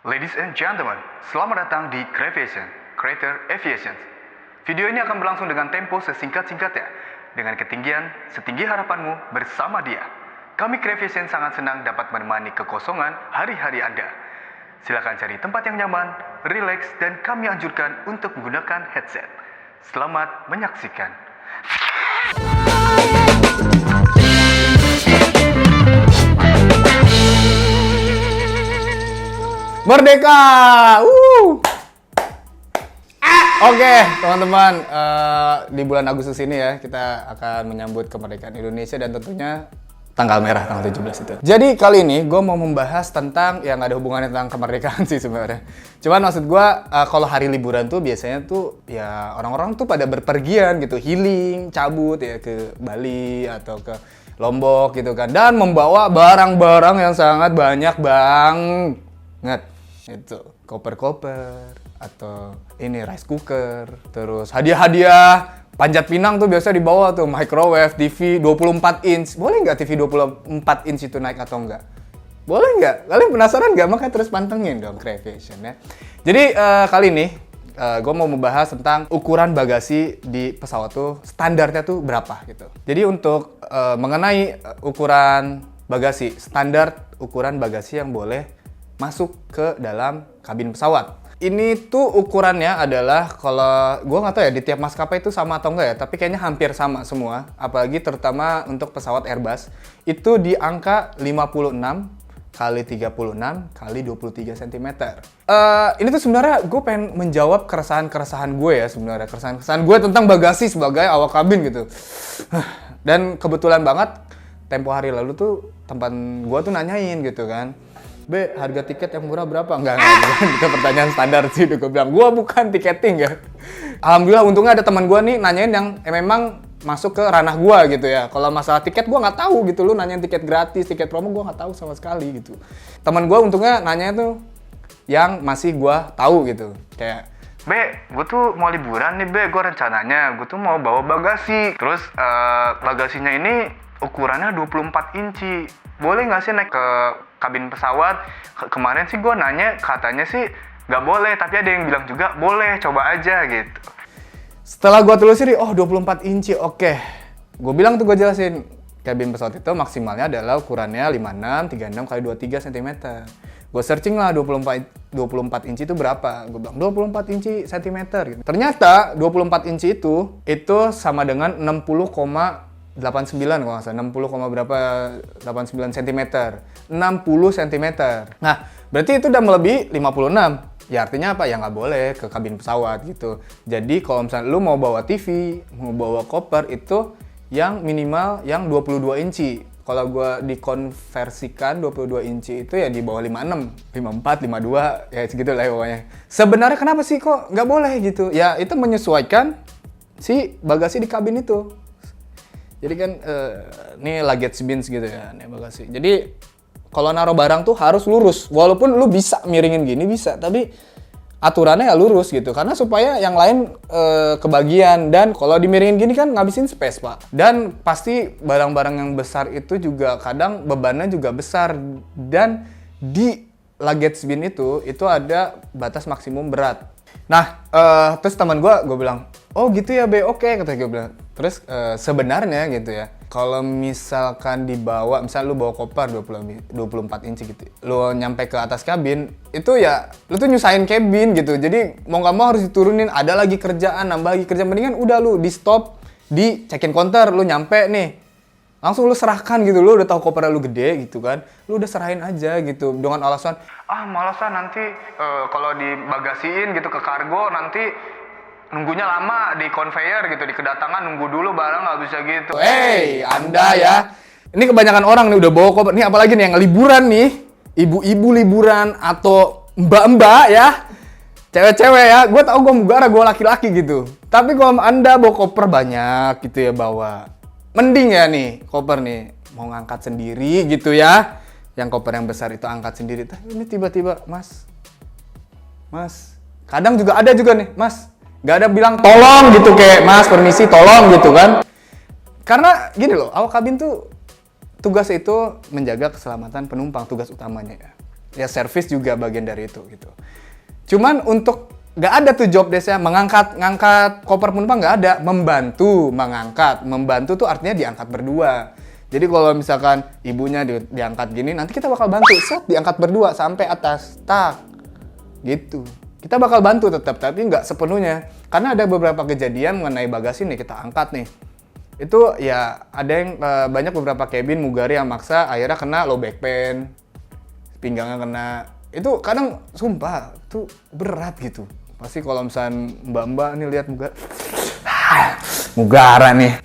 Ladies and gentlemen, selamat datang di Creation, Creator Aviation. Video ini akan berlangsung dengan tempo sesingkat-singkatnya, dengan ketinggian setinggi harapanmu bersama dia. Kami Creation sangat senang dapat menemani kekosongan hari-hari Anda. Silakan cari tempat yang nyaman, rileks, dan kami anjurkan untuk menggunakan headset. Selamat menyaksikan. Merdeka! Oke, teman-teman, di bulan Agustus ini ya, kita akan menyambut kemerdekaan Indonesia dan tentunya tanggal merah, tanggal 17 itu. Jadi kali ini gue mau membahas tentang yang ada hubungannya tentang kemerdekaan sih sebenarnya. Cuman maksud gue, kalau hari liburan tuh biasanya tuh ya orang-orang tuh pada berpergian gitu, healing, cabut ya ke Bali atau ke Lombok gitu kan. Dan membawa barang-barang yang sangat banyak banget. Itu koper-koper atau ini rice cooker, terus hadiah-hadiah panjat pinang tuh biasa dibawa tuh microwave, TV 24 inch. Boleh nggak TV 24 inch itu naik atau enggak? Boleh nggak? Kalian penasaran nggak? Makanya terus pantengin dong Creation ya. Jadi kali ini gue mau membahas tentang ukuran bagasi di pesawat tuh standarnya tuh berapa gitu. Jadi untuk mengenai ukuran bagasi, standar ukuran bagasi yang boleh masuk ke dalam kabin pesawat. Ini tuh ukurannya adalah, kalau gue nggak tahu ya di tiap maskapai itu sama atau enggak ya, tapi kayaknya hampir sama semua. Apalagi terutama untuk pesawat Airbus, itu di angka 56 kali 36 kali 23 cm. Ini tuh sebenarnya gue pengen menjawab keresahan-keresahan gue ya sebenarnya. Keresahan-keresahan gue tentang bagasi sebagai awak kabin gitu. Dan kebetulan banget, tempo hari lalu tuh teman gue tuh nanyain gitu kan, "Be, harga tiket yang murah berapa?" Enggak. Itu pertanyaan standar sih. Gue bilang, gue bukan tiketing ya. Alhamdulillah untungnya ada teman gue nih nanyain yang memang masuk ke ranah gue gitu ya. Kalau masalah tiket gue nggak tahu gitu. Lu nanyain tiket gratis, tiket promo, gue nggak tahu sama sekali gitu. Teman gue untungnya nanya tuh yang masih gue tahu gitu. Kayak, "Be, gue tuh mau liburan nih, Be. Gue rencananya, gue tuh mau bawa bagasi. Terus bagasinya ini ukurannya 24 inci. Boleh nggak sih naik ke kabin pesawat? Kemarin sih gue nanya, katanya sih nggak boleh. Tapi ada yang bilang juga boleh, coba aja gitu." setelah gue telusuri, oh 24 inci, oke. Gue bilang tuh, gue jelasin, kabin pesawat itu maksimalnya adalah ukurannya 56 36 kali 23 cm. Gue searching lah 24 inci itu berapa. Gue bilang 24 inci cm gitu. Ternyata 24 inci itu sama dengan 60,89 kalau nggak salah, 60, berapa 89 cm. 60 cm. Nah, berarti itu udah melebihi 56. Ya artinya apa? Ya nggak boleh ke kabin pesawat gitu. Jadi kalau misalnya lu mau bawa TV, mau bawa koper, itu yang minimal yang 22 inci. Kalau gue dikonversikan 22 inci itu ya di bawah 56, 54, 52, ya segitu lah ya pokoknya. Sebenarnya kenapa sih kok nggak boleh gitu? Ya itu menyesuaikan si bagasi di kabin itu. Jadi kan ini luggage bins gitu ya, nih bagasi. Jadi kalau naruh barang tuh harus lurus. Walaupun lu bisa miringin gini bisa, tapi aturannya ya lurus gitu. Karena supaya yang lain kebagian. Dan kalau dimiringin gini kan ngabisin space, Pak. Dan pasti barang-barang yang besar itu juga kadang bebannya juga besar. Dan di luggage bin itu ada batas maksimum berat. Nah, terus teman gue bilang, "Oh gitu ya, Be, oke," kata gue bilang. Terus sebenarnya gitu ya, kalau misalkan dibawa, misal lu bawa koper 24 inci gitu, lu nyampe ke atas kabin, itu ya lu tuh nyusahin kabin gitu. Jadi mau nggak mau harus diturunin, ada lagi kerjaan, nambah lagi kerjaan. Mendingan udah lu di stop, di check-in counter, lu nyampe nih, langsung lu serahkan gitu. Lu udah tahu kopernya lu gede gitu kan, lu udah serahin aja gitu dengan alasan, "Malasan nanti kalau dibagasiin gitu ke kargo nanti nunggunya lama di conveyor gitu, di kedatangan nunggu dulu barang, nggak bisa gitu." Hey, Anda ya. Ini kebanyakan orang nih udah bawa koper. Nih apalagi nih yang liburan nih, ibu-ibu liburan atau mbak-mbak ya, cewek-cewek ya. Gue tau gue mugara, gue laki-laki gitu. Tapi kalau Anda bawa koper banyak gitu ya bawa, mending ya nih koper nih mau ngangkat sendiri gitu ya. Yang koper yang besar itu angkat sendiri. Tapi ini tiba-tiba, Mas, kadang juga ada juga nih, Mas, nggak ada bilang tolong gitu, kayak, "Mas, permisi, tolong," gitu kan. Karena gini loh, awak kabin tuh tugas itu menjaga keselamatan penumpang, tugas utamanya ya. ya service juga bagian dari itu gitu. Cuman untuk nggak ada tuh job desk-nya ngangkat koper penumpang, nggak ada. Membantu tuh artinya diangkat berdua. Jadi kalau misalkan ibunya diangkat gini, nanti kita bakal bantu, diangkat berdua sampai atas, gitu. Kita bakal bantu tetap, tapi nggak sepenuhnya. Karena ada beberapa kejadian mengenai bagasi nih, kita angkat nih. Itu ya ada yang banyak beberapa cabin mugari yang maksa, akhirnya kena low back pain, pinggangnya kena. Itu kadang sumpah, tuh berat gitu. Pasti kalau misalnya mbak-mbak nih lihat mugara nih.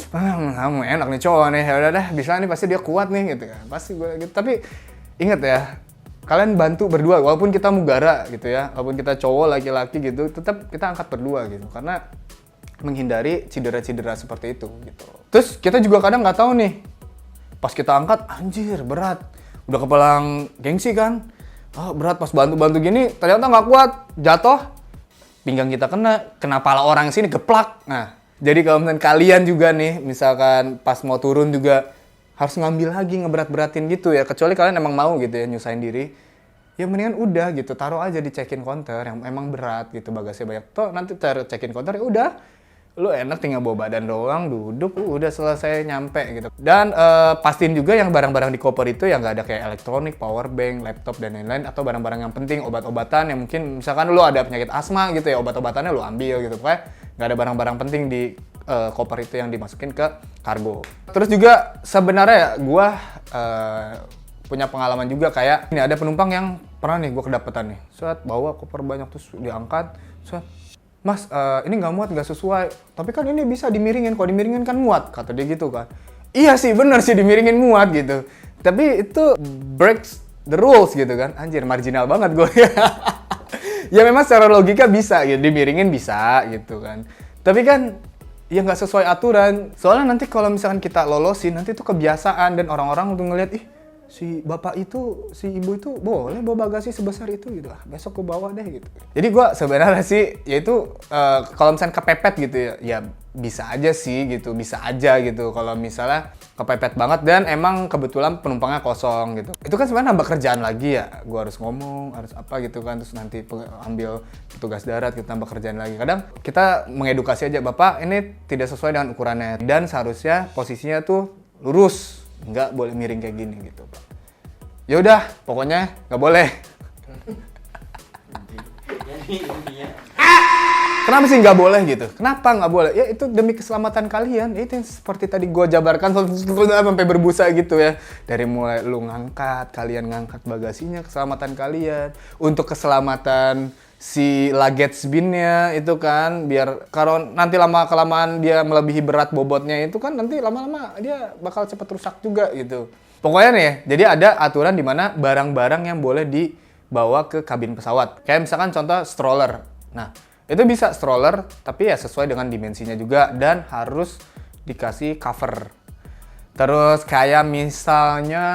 Kamu enak nih cowok nih, ya udah dah bisa nih, pasti dia kuat nih gitu kan. Pasti gue gitu. Tapi ingat ya, kalian bantu berdua walaupun kita mugara gitu ya. Walaupun kita cowok laki-laki gitu, tetap kita angkat berdua gitu. Karena menghindari cedera-cedera seperti itu gitu. Terus kita juga kadang nggak tahu nih. Pas kita angkat, anjir berat. Udah kepalang gengsi kan. Oh, berat, pas bantu-bantu gini ternyata nggak kuat, jatuh. Pinggang kita kena pala orang sini geplak. Nah, jadi kalau misalkan kalian juga nih, misalkan pas mau turun juga harus ngambil lagi, ngeberat-beratin gitu ya. Kecuali kalian emang mau gitu ya, nyusahin diri. Ya mendingan udah gitu, taruh aja di check-in counter yang emang berat gitu, bagasinya banyak. Toh nanti taruh check-in counter ya udah. Lu enak tinggal bawa badan doang, duduk, udah selesai nyampe gitu. Dan pastiin juga yang barang-barang di koper itu yang nggak ada kayak elektronik, power bank, laptop, dan lain-lain. Atau barang-barang yang penting, obat-obatan yang mungkin misalkan lu ada penyakit asma gitu ya, obat-obatannya lu ambil gitu. Pokoknya nggak ada barang-barang penting di koper itu yang dimasukin ke kargo. Terus juga sebenarnya ya, gua punya pengalaman juga kayak ini ada penumpang yang pernah nih gua kedapetan nih. Saat bawa koper banyak terus diangkat, Mas, ini nggak muat, nggak sesuai. Tapi kan ini bisa dimiringin, kalau dimiringin kan muat, kata dia gitu kan. Iya sih, bener sih dimiringin muat gitu. Tapi itu breaks the rules gitu kan. Anjir, marginal banget gue. Ya memang secara logika bisa gitu, dimiringin bisa gitu kan. Tapi kan ya nggak sesuai aturan. Soalnya nanti kalau misalkan kita lolosin, nanti itu kebiasaan dan orang-orang udah ngeliat, si bapak itu, si ibu itu boleh bawa bagasi sebesar itu gitu. Besok gue bawa deh gitu. Jadi gue sebenarnya sih, yaitu kalau misalnya kepepet gitu ya bisa aja sih gitu, bisa aja gitu. Kalau misalnya kepepet banget dan emang kebetulan penumpangnya kosong gitu. Itu kan sebenarnya nambah kerjaan lagi ya. Gue harus ngomong, harus apa gitu kan. Terus nanti ambil petugas darat, kita nambah kerjaan lagi. Kadang kita mengedukasi aja, Bapak ini tidak sesuai dengan ukurannya. Dan seharusnya posisinya tuh lurus. Nggak boleh miring kayak gini gitu, Pak. Ya udah, pokoknya nggak boleh. Kenapa sih nggak boleh gitu? Kenapa nggak boleh? Ya itu demi keselamatan kalian. Itu yang seperti tadi gue jabarkan sampai berbusa gitu ya. Dari mulai lu ngangkat, kalian ngangkat bagasinya, keselamatan kalian. Untuk keselamatan si luggage bin-nya itu kan, biar kalau nanti lama-kelamaan dia melebihi berat bobotnya itu kan nanti lama-lama dia bakal cepat rusak juga gitu. Pokoknya nih, jadi ada aturan di mana barang-barang yang boleh dibawa ke kabin pesawat. Kayak misalkan contoh stroller. Nah, itu bisa stroller tapi ya sesuai dengan dimensinya juga dan harus dikasih cover. Terus kayak misalnya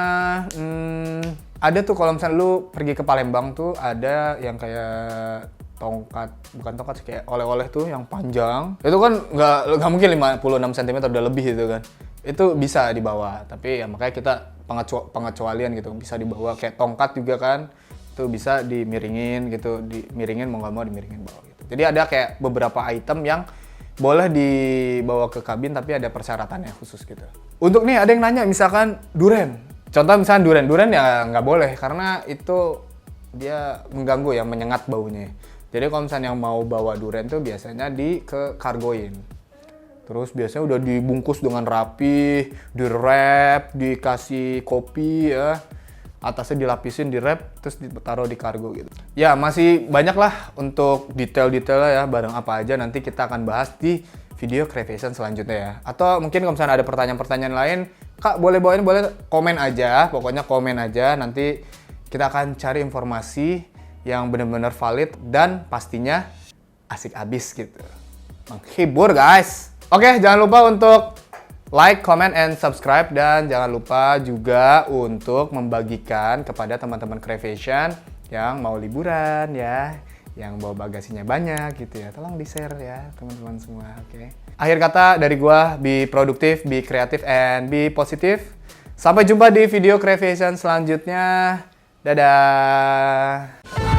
ada tuh kalau misalnya lu pergi ke Palembang tuh ada yang kayak tongkat, bukan tongkat sih, kayak oleh-oleh tuh yang panjang. Itu kan nggak mungkin 56 cm udah lebih gitu kan. Itu bisa dibawa, tapi ya makanya kita pengecualian gitu, bisa dibawa kayak tongkat juga kan. Itu bisa dimiringin gitu, dimiringin mau nggak mau dimiringin bawa gitu. Jadi ada kayak beberapa item yang boleh dibawa ke kabin tapi ada persyaratannya khusus gitu. Untuk nih ada yang nanya misalkan duren. Contoh misalnya duren ya nggak boleh karena itu dia mengganggu ya, menyengat baunya. Jadi kalau misalnya yang mau bawa duren tuh biasanya ke kargoin. Terus biasanya udah dibungkus dengan rapi, di-wrap, dikasih kopi ya. Atasnya dilapisin, di-wrap, terus ditaruh di kargo gitu. Ya masih banyak lah untuk detail-detailnya ya, barang apa aja nanti kita akan bahas di video Crayvision selanjutnya ya. Atau mungkin kalau misalnya ada pertanyaan-pertanyaan lain, Kak boleh bawain, boleh komen aja, pokoknya komen aja. Nanti kita akan cari informasi yang benar-benar valid dan pastinya asik abis gitu. Menghibur guys. Oke, jangan lupa untuk like, comment, and subscribe. Dan jangan lupa juga untuk membagikan kepada teman-teman Crayvision yang mau liburan ya, yang bawa bagasinya banyak gitu ya. Tolong di-share ya teman-teman semua, oke. Akhir kata dari gua, be produktif, be kreatif, and be positif. Sampai jumpa di video Crayvision selanjutnya. Dadah.